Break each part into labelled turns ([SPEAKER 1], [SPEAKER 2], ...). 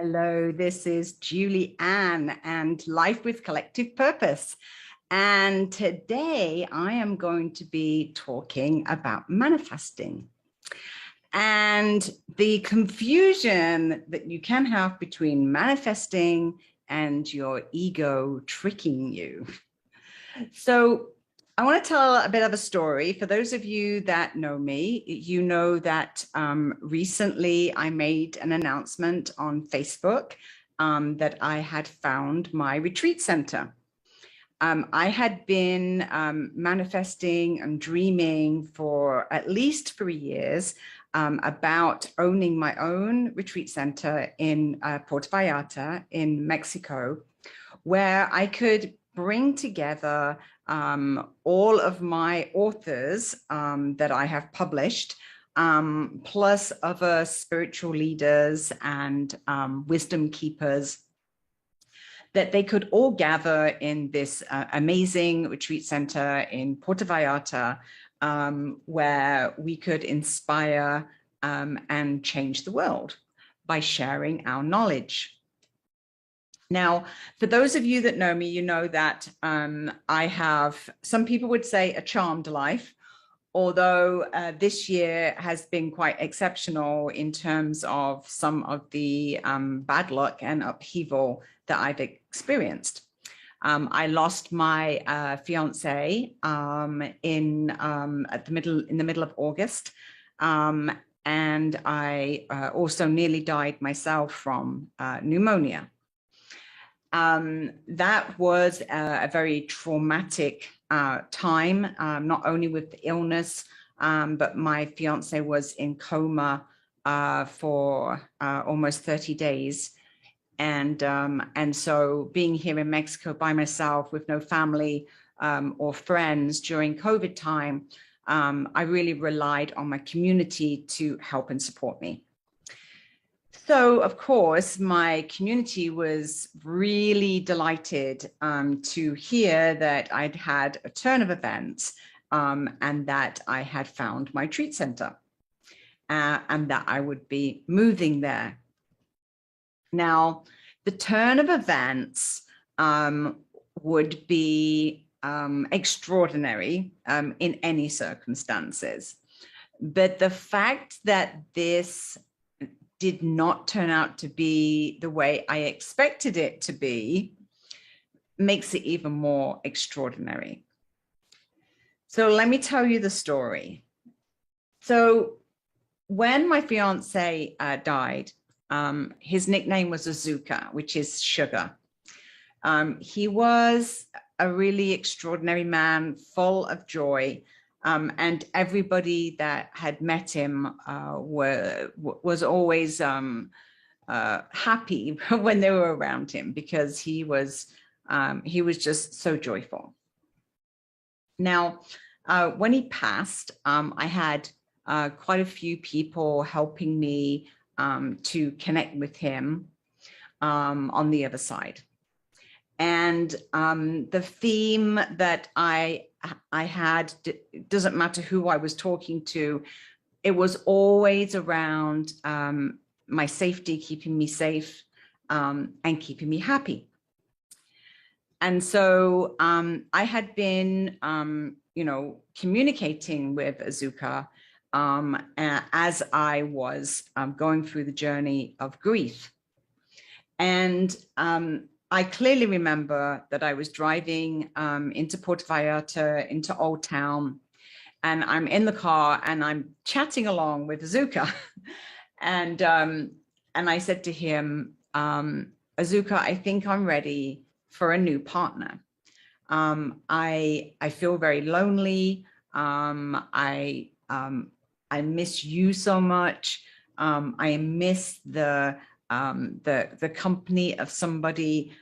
[SPEAKER 1] Hello, this is Julie Ann and Life with Collective Purpose. And today I am going to be talking about manifesting and the confusion that you can have between manifesting and your ego tricking you. So I want to tell a bit of a story. For those of you that know me, you know that recently I made an announcement on Facebook that I had found my retreat center. I had been manifesting and dreaming for at least 3 years about owning my own retreat center in Puerto Vallarta in Mexico, where I could bring together all of my authors that I have published, plus other spiritual leaders and wisdom keepers, that they could all gather in this amazing retreat center in Puerto Vallarta, where we could inspire and change the world by sharing our knowledge. Now, for those of you that know me, you know that I have, some people would say, a charmed life, although this year has been quite exceptional in terms of some of the bad luck and upheaval that I've experienced. I lost my fiance in the middle of August, and I also nearly died myself from pneumonia. That was a very traumatic time, not only with the illness, but my fiance was in coma for almost 30 days. And so being here in Mexico by myself with no family or friends during COVID time, I really relied on my community to help and support me. So, of course, my community was really delighted to hear that I'd had a turn of events and that I had found my retreat center and that I would be moving there. Now, the turn of events would be extraordinary in any circumstances. But the fact that this did not turn out to be the way I expected it to be makes it even more extraordinary. So let me tell you the story. So when my fiance died, his nickname was Azuka, which is sugar. He was a really extraordinary man, full of joy. And everybody that had met him was always happy when they were around him because he was just so joyful. Now, when he passed, I had quite a few people helping me to connect with him on the other side. And the theme that I had, it doesn't matter who I was talking to, it was always around my safety, keeping me safe and keeping me happy. And so I had been, communicating with Azuka as I was going through the journey of grief. And I clearly remember that I was driving into Puerto Vallarta, into Old Town, and I'm in the car and I'm chatting along with Azuka. And I said to him, Azuka, I think I'm ready for a new partner. I feel very lonely. I miss you so much. I miss the company of somebody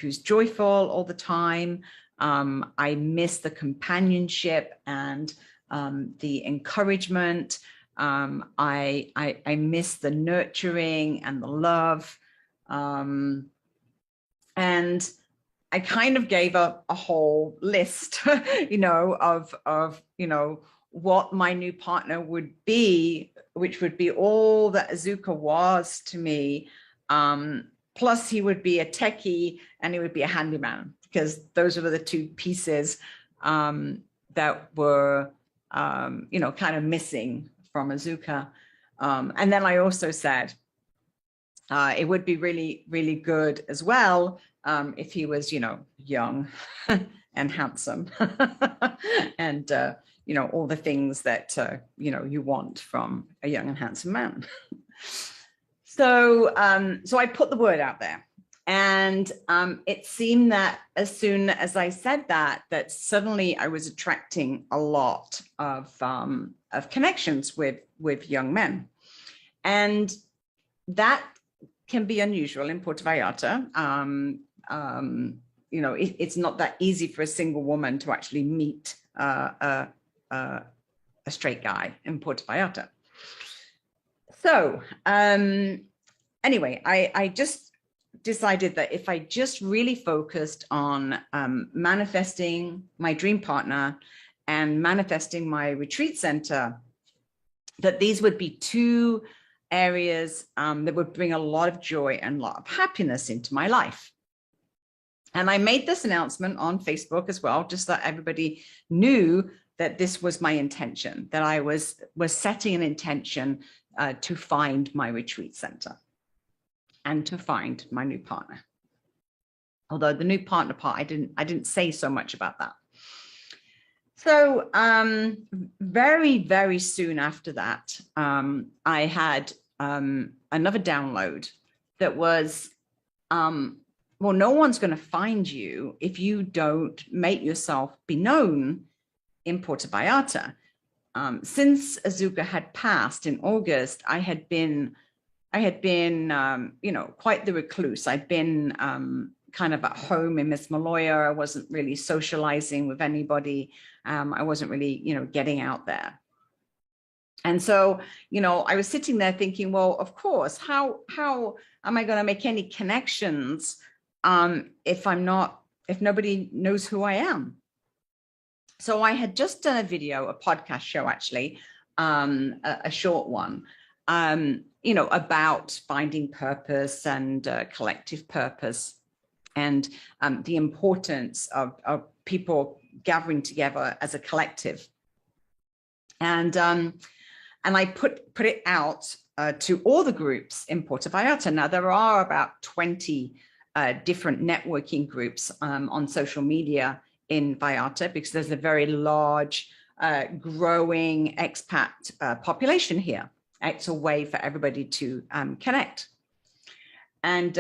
[SPEAKER 1] who's joyful all the time. I miss the companionship and the encouragement. I miss the nurturing and the love. And I kind of gave up a whole list, of what my new partner would be, which would be all that Azuka was to me, Plus he would be a techie and he would be a handyman, because those were the two pieces that were, kind of missing from Azuka. And then I also said, it would be really, really good as well if he was, young and handsome and, all the things that, you want from a young and handsome man. So I put the word out there, and it seemed that as soon as I said that suddenly I was attracting a lot of connections with young men, and that can be unusual in Puerto Vallarta. It's not that easy for a single woman to actually meet a straight guy in Puerto Vallarta. So anyway, I just decided that if I just really focused on manifesting my dream partner and manifesting my retreat center, that these would be two areas that would bring a lot of joy and a lot of happiness into my life. And I made this announcement on Facebook as well, just so that everybody knew that this was my intention, that I was setting an intention to find my retreat center and to find my new partner. Although the new partner part, I didn't say so much about that. So very, very soon after that, I had another download that was, well, no one's going to find you if you don't make yourself be known in Puerto Vallarta. Since Azuka had passed in August, I had been, quite the recluse. I'd been kind of at home in Miss Maloya. I wasn't really socializing with anybody. I wasn't really, getting out there. And so, I was sitting there thinking, well, of course, how am I going to make any connections if nobody knows who I am? So I had just done a video, a podcast show, actually, a short one, about finding purpose and collective purpose, and the importance of people gathering together as a collective. And I put it out to all the groups in Puerto Vallarta. Now, there are about 20 different networking groups on social media in Vallarta, because there's a very large, growing expat population here. It's a way for everybody to connect. And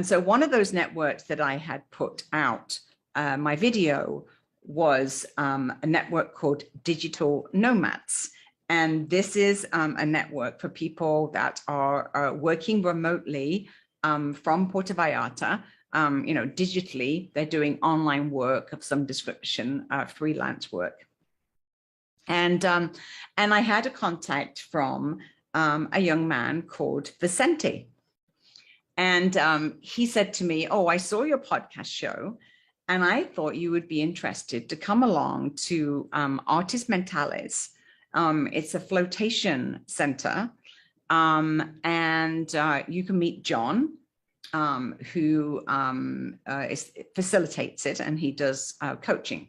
[SPEAKER 1] so one of those networks that I had put out my video was a network called Digital Nomads. And this is a network for people that are working remotely from Puerto Vallarta. Digitally, they're doing online work of some description, freelance work. And I had a contact from a young man called Vicente. And he said to me, oh, I saw your podcast show, and I thought you would be interested to come along to Artis Mentales. It's a flotation center, and you can meet John, who facilitates it, and he does coaching.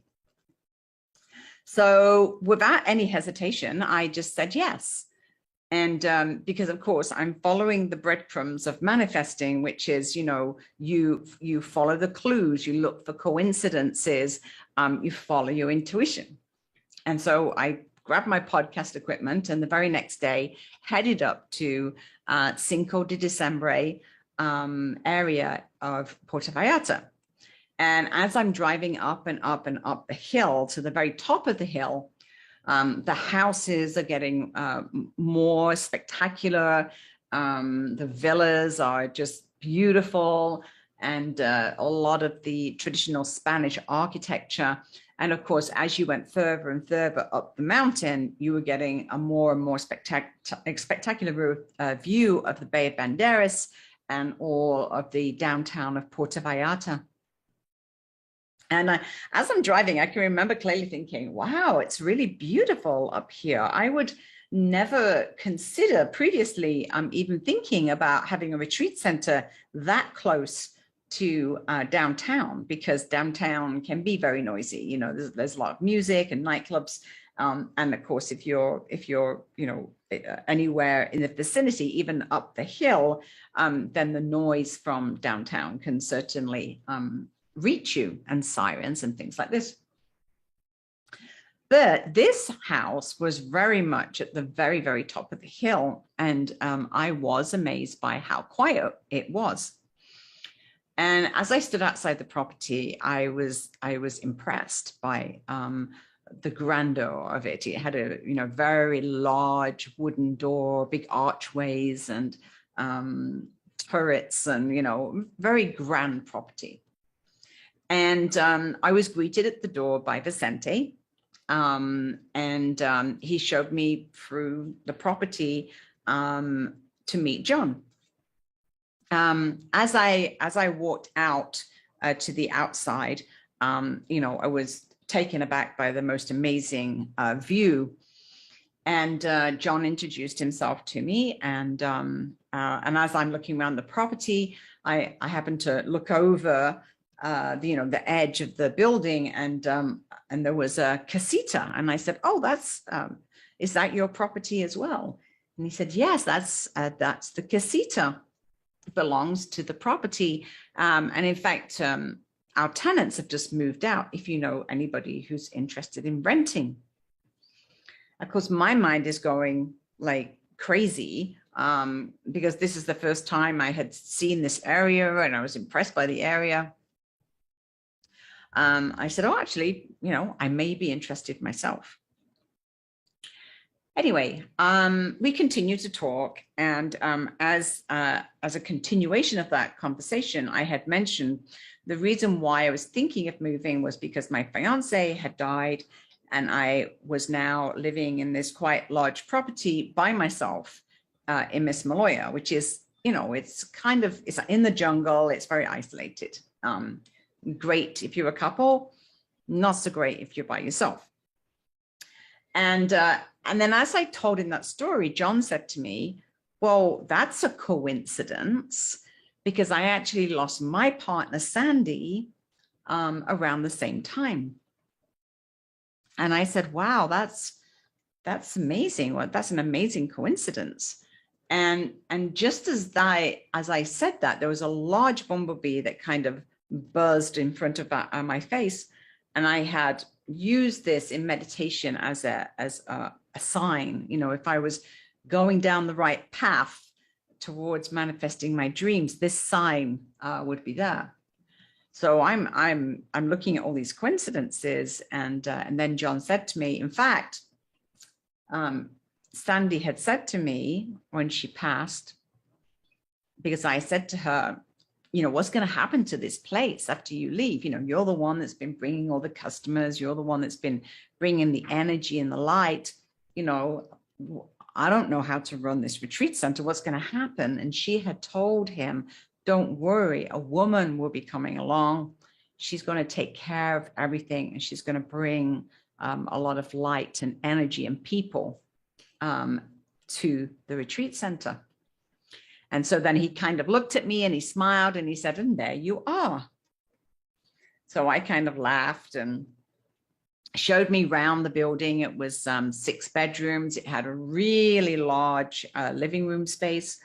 [SPEAKER 1] So without any hesitation, I just said yes. And because, of course, I'm following the breadcrumbs of manifesting, which is, you follow the clues, you look for coincidences, you follow your intuition. And so I grabbed my podcast equipment, and the very next day headed up to Cinco de Diciembre area of Puerto Vallarta. And as I'm driving up and up and up the hill to the very top of the hill, the houses are getting more spectacular. The villas are just beautiful, and a lot of the traditional Spanish architecture. And of course, as you went further and further up the mountain, you were getting a more and more spectacular view of the Bay of Banderas and all of the downtown of Puerto Vallarta. And as I'm driving, I can remember clearly thinking, wow, it's really beautiful up here. I would never consider previously even thinking about having a retreat center that close to downtown, because downtown can be very noisy. You know, there's a lot of music and nightclubs. And of course, if you're, you know, anywhere in the vicinity, even up the hill, then the noise from downtown can certainly reach you, and sirens and things like this. But this house was very much at the very, very top of the hill. And I was amazed by how quiet it was. And as I stood outside the property, I was impressed by the grandeur of it. It had a, you know, very large wooden door, big archways, and turrets, and, you know, very grand property. And I was greeted at the door by Vicente. He showed me through the property to meet John. As I walked out to the outside, you know, I was taken aback by the most amazing view. And John introduced himself to me, and as I'm looking around the property, I happened to look over you know, the edge of the building, and there was a casita, and I said, "Oh, that's is that your property as well?" And he said, "Yes, that's the casita. It belongs to the property, and in fact, our tenants have just moved out. If you know anybody who's interested in renting." Of course, my mind is going like crazy, because this is the first time I had seen this area, and I was impressed by the area. I said, "Oh, actually, you know, I may be interested myself." Anyway, we continued to talk, and as a continuation of that conversation, I had mentioned the reason why I was thinking of moving was because my fiance had died, and I was now living in this quite large property by myself in Miss Maloya, which is, you know, it's in the jungle. It's very isolated. Great if you're a couple, not so great if you're by yourself. And then as I told him that story, John said to me, "Well, that's a coincidence, because I actually lost my partner, Sandy, around the same time." And I said, "Wow, that's amazing. Well, that's an amazing coincidence." And just as I said that, there was a large bumblebee that kind of buzzed in front of my face, and I had used this in meditation as a sign. You know, if I was going down the right path towards manifesting my dreams, this sign would be there. So I'm looking at all these coincidences, and then John said to me, in fact, Sandy had said to me when she passed, because I said to her, "You know, what's going to happen to this place after you leave? You know, you're the one that's been bringing all the customers. You're the one that's been bringing the energy and the light. You know, I don't know how to run this retreat center. What's going to happen?" And she had told him, "Don't worry, a woman will be coming along. She's going to take care of everything, and she's going to bring a lot of light and energy and people to the retreat center." And so then he kind of looked at me and he smiled and he said, "And there you are." So I kind of laughed and showed me around the building. It was 6 bedrooms. It had a really large living room space.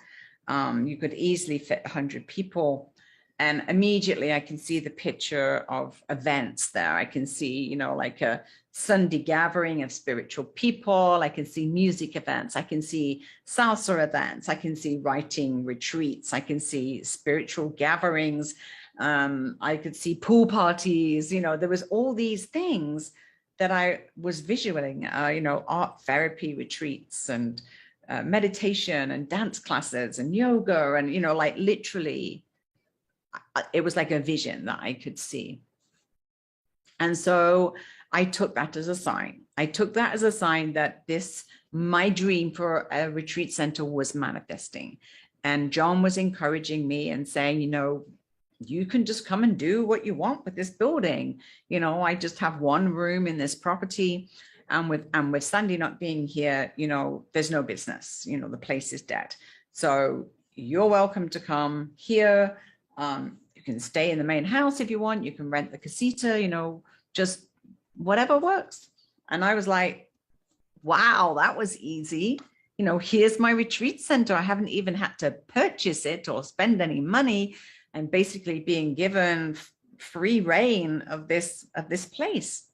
[SPEAKER 1] You could easily fit 100 people. And immediately I can see the picture of events there. I can see, you know, like a Sunday gathering of spiritual people. I can see music events. I can see salsa events. I can see writing retreats. I can see spiritual gatherings. I could see pool parties. You know, there was all these things that I was visualizing, you know, art therapy retreats and meditation and dance classes and yoga. And, you know, like literally, it was like a vision that I could see. And so I took that as a sign. I took that as a sign that my dream for a retreat center was manifesting. And John was encouraging me and saying, you know, you can just come and do what you want with this building. You know, I just have one room in this property. And with Sandy not being here, there's no business, the place is dead. So you're welcome to come here. You can stay in the main house if you want. You can rent the casita, just whatever works. And I was like, wow, that was easy. Here's my retreat center. I haven't even had to purchase it or spend any money, and basically being given free reign of this place.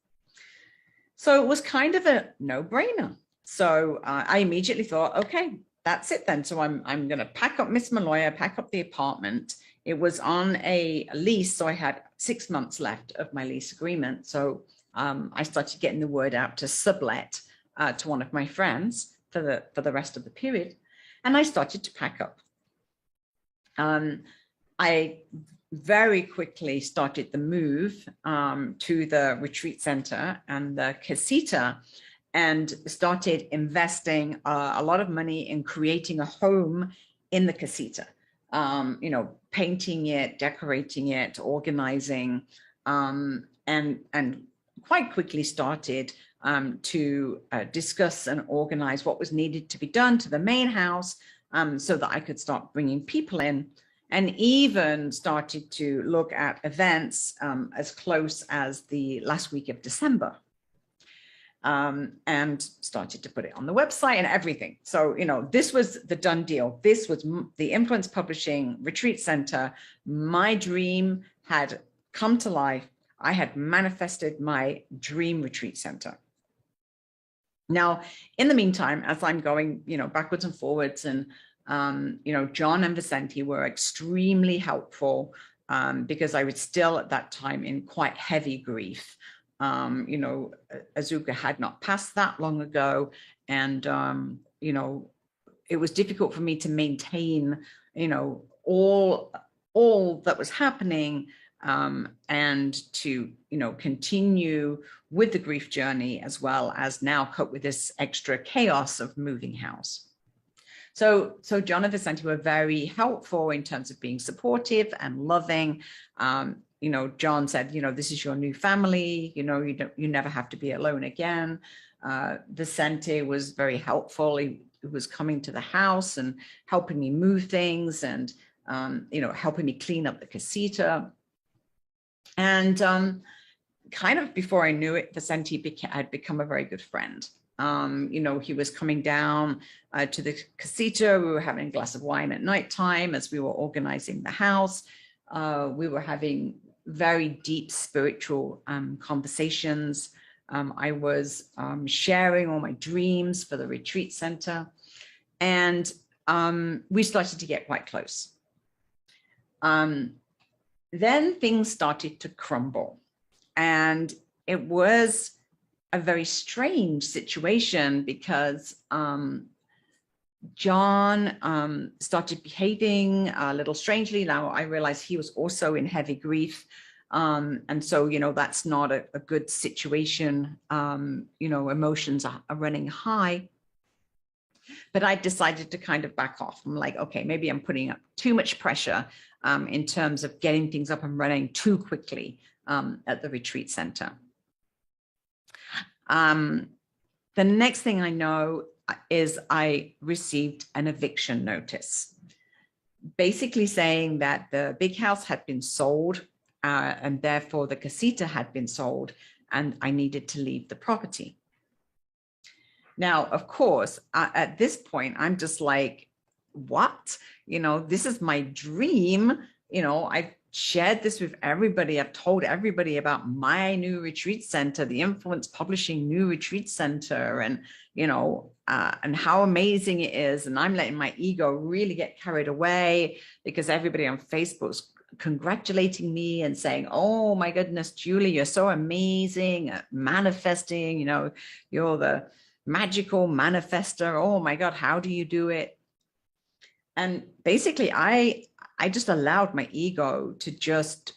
[SPEAKER 1] So it was kind of a no-brainer. So I immediately thought, okay, that's it then. So I'm going to pack up Miss Malloya, pack up the apartment. It was on a lease, so I had 6 months left of my lease agreement. So I started getting the word out to sublet to one of my friends for the rest of the period, and I started to pack up. I very quickly started the move to the retreat center and the casita, and started investing a lot of money in creating a home in the casita. Painting it, decorating it, organizing, and quite quickly started to discuss and organize what was needed to be done to the main house, so that I could start bringing people in, and even started to look at events as close as the last week of December, and started to put it on the website and everything. So, this was the done deal. This was the Influence Publishing Retreat Center. My dream had come to life. I had manifested my dream retreat center. Now, in the meantime, as I'm going, backwards and forwards, and John and Vicente were extremely helpful, because I was still at that time in quite heavy grief. Azuka had not passed that long ago, and it was difficult for me to maintain, all that was happening, and to continue with the grief journey, as well as now cope with this extra chaos of moving house. So John and Vicente were very helpful in terms of being supportive and loving. John said, this is your new family, you never have to be alone again. Vicente was very helpful. He was coming to the house and helping me move things, and helping me clean up the casita. And kind of before I knew it, Vicente had become a very good friend. He was coming down to the casita. We were having a glass of wine at nighttime as we were organizing the house. We were having very deep spiritual conversations. I was sharing all my dreams for the retreat center, and we started to get quite close. Then things started to crumble, and it was a very strange situation, because John started behaving a little strangely. Now I realized he was also in heavy grief. And so, that's not a good situation. Emotions are running high. But I decided to kind of back off. I'm like, okay, maybe I'm putting up too much pressure in terms of getting things up and running too quickly at the retreat center. The next thing I know is I received an eviction notice, basically saying that the big house had been sold, and therefore the casita had been sold, and I needed to leave the property. Now, of course, at this point, I'm just like, what? This is my dream. I've shared this with everybody. I've told everybody about my new retreat center, the Influence Publishing new retreat center, and, and how amazing it is. And I'm letting my ego really get carried away, because everybody on Facebook's congratulating me and saying, oh my goodness, Julie, you're so amazing at manifesting, you're the magical manifester. Oh my God, how do you do it? And basically I just allowed my ego to just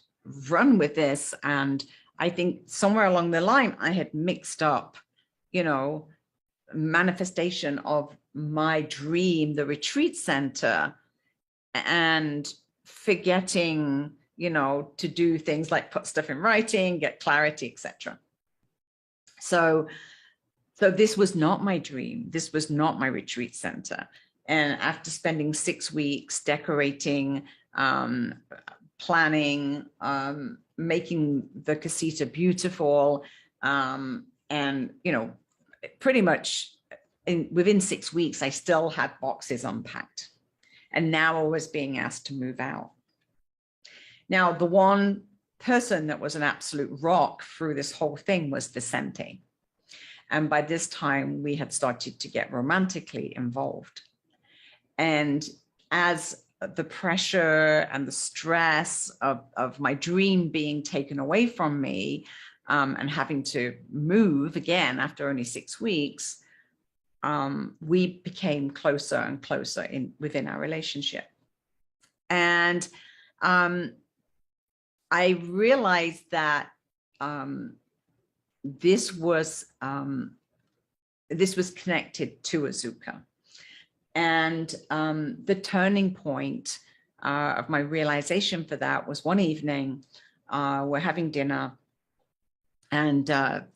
[SPEAKER 1] run with this. And I think somewhere along the line, I had mixed up, manifestation of my dream, the retreat center, and forgetting, to do things like put stuff in writing, get clarity, etc. So So this was not my dream. This was not my retreat center. And after spending 6 weeks decorating, planning, making the casita beautiful, and, you know, pretty much within 6 weeks, I still had boxes unpacked. And now I was being asked to move out. Now, the one person that was an absolute rock through this whole thing was Vicente. And by this time, we had started to get romantically involved. And as the pressure and the stress of my dream being taken away from me, and having to move again after only 6 weeks, we became closer and closer within our relationship. And I realized that this was connected to Azuka. And the turning point of my realization for that was one evening, we're having dinner, and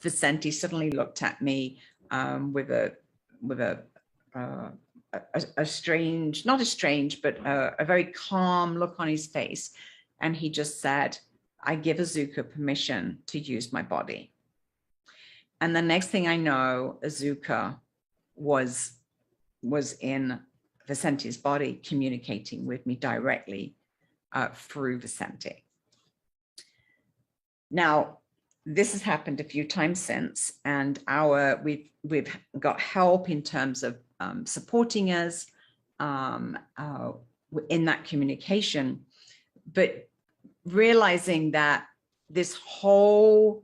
[SPEAKER 1] Vicente suddenly looked at me with a strange, not a strange, but a very calm look on his face. And he just said, "I give Azuka permission to use my body." And the next thing I know, Azuka was in Vicente's body, communicating with me directly through Vicente. Now, this has happened a few times since, and we've got help in terms of supporting us in that communication, but realizing that this whole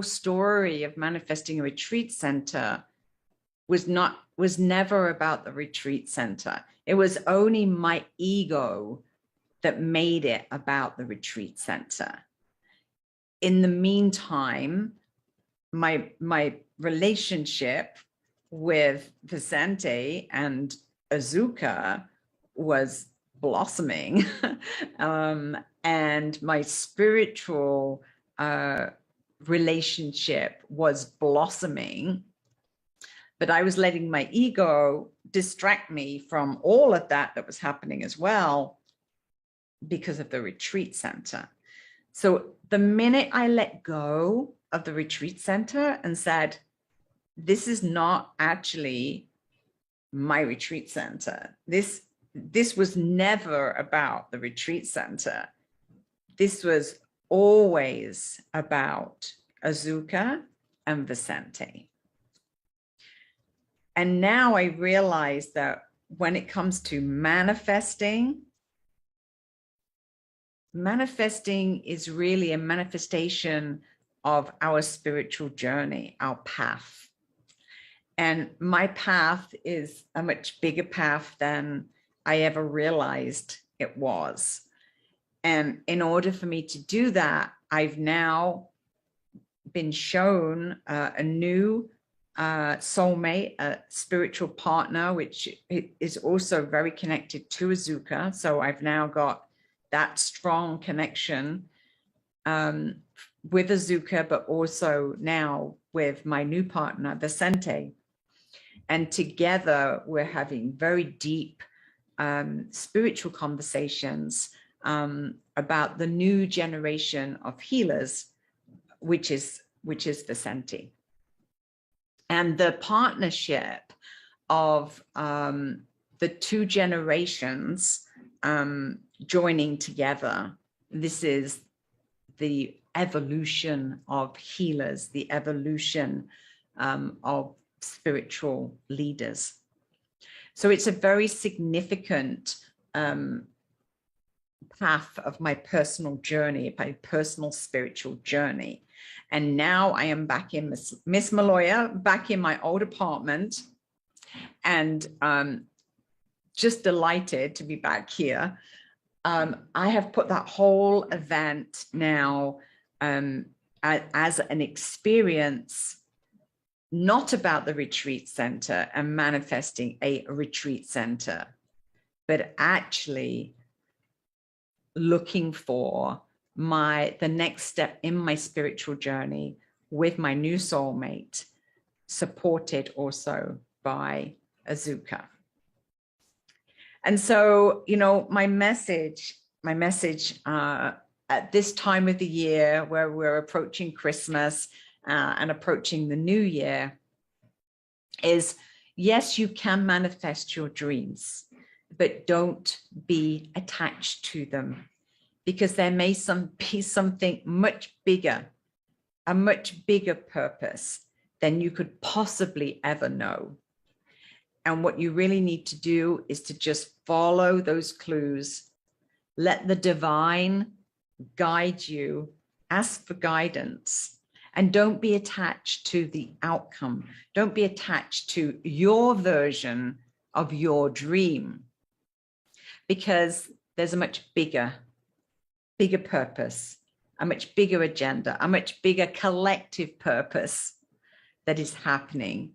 [SPEAKER 1] story of manifesting a retreat center was never about the retreat center. It was only my ego that made it about the retreat center. In the meantime, my relationship with Vicente and Azuka was blossoming, and my spiritual relationship was blossoming. But I was letting my ego distract me from all of that was happening as well because of the retreat center. So the minute I let go of the retreat center and said, this is not actually my retreat center. This was never about the retreat center. This was always about Azuka and Vicente. And now I realize that when it comes to manifesting is really a manifestation of our spiritual journey, our path. And my path is a much bigger path than I ever realized it was. And in order for me to do that, I've now been shown a new soulmate, a spiritual partner, which is also very connected to Azuka. So I've now got that strong connection with Azuka, but also now with my new partner, Vicente. And together we're having very deep spiritual conversations about the new generation of healers, which is Vicente. And the partnership of the two generations joining together, this is the evolution of healers, the evolution of spiritual leaders. So it's a very significant path of my personal journey, my personal spiritual journey. And now I am back in Miss Maloya, back in my old apartment, and just delighted to be back here. I have put that whole event now as an experience, not about the retreat center and manifesting a retreat center, but actually looking for the next step in my spiritual journey with my new soulmate, supported also by Azuka. And so, you know, my message at this time of the year where we're approaching Christmas and approaching the new year is, yes, you can manifest your dreams, but don't be attached to them, because there may be something much bigger, a much bigger purpose than you could possibly ever know. And what you really need to do is to just follow those clues, let the divine guide you, ask for guidance, and don't be attached to the outcome. Don't be attached to your version of your dream, because there's a much bigger purpose, a much bigger agenda, a much bigger collective purpose that is happening.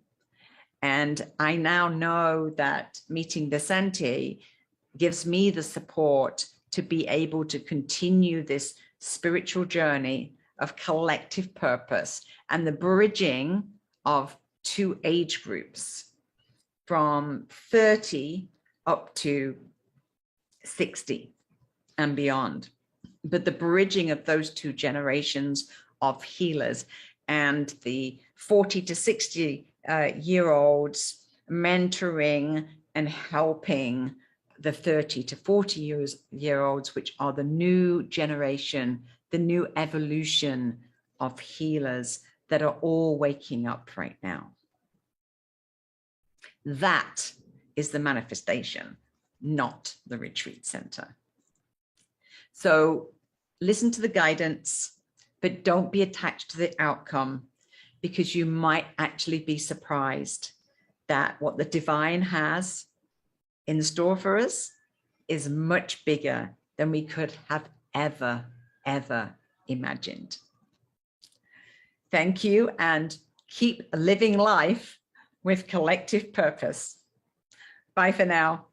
[SPEAKER 1] And I now know that meeting Vicente gives me the support to be able to continue this spiritual journey of collective purpose and the bridging of two age groups from 30 up to 60 and beyond. But the bridging of those two generations of healers and the 40 to 60 year olds mentoring and helping the 30 to 40 year olds, which are the new generation, the new evolution of healers that are all waking up right now. That is the manifestation, not the retreat center. So listen to the guidance, but don't be attached to the outcome, because you might actually be surprised that what the divine has in store for us is much bigger than we could have ever imagined. Thank you, and keep living life with collective purpose. Bye for now.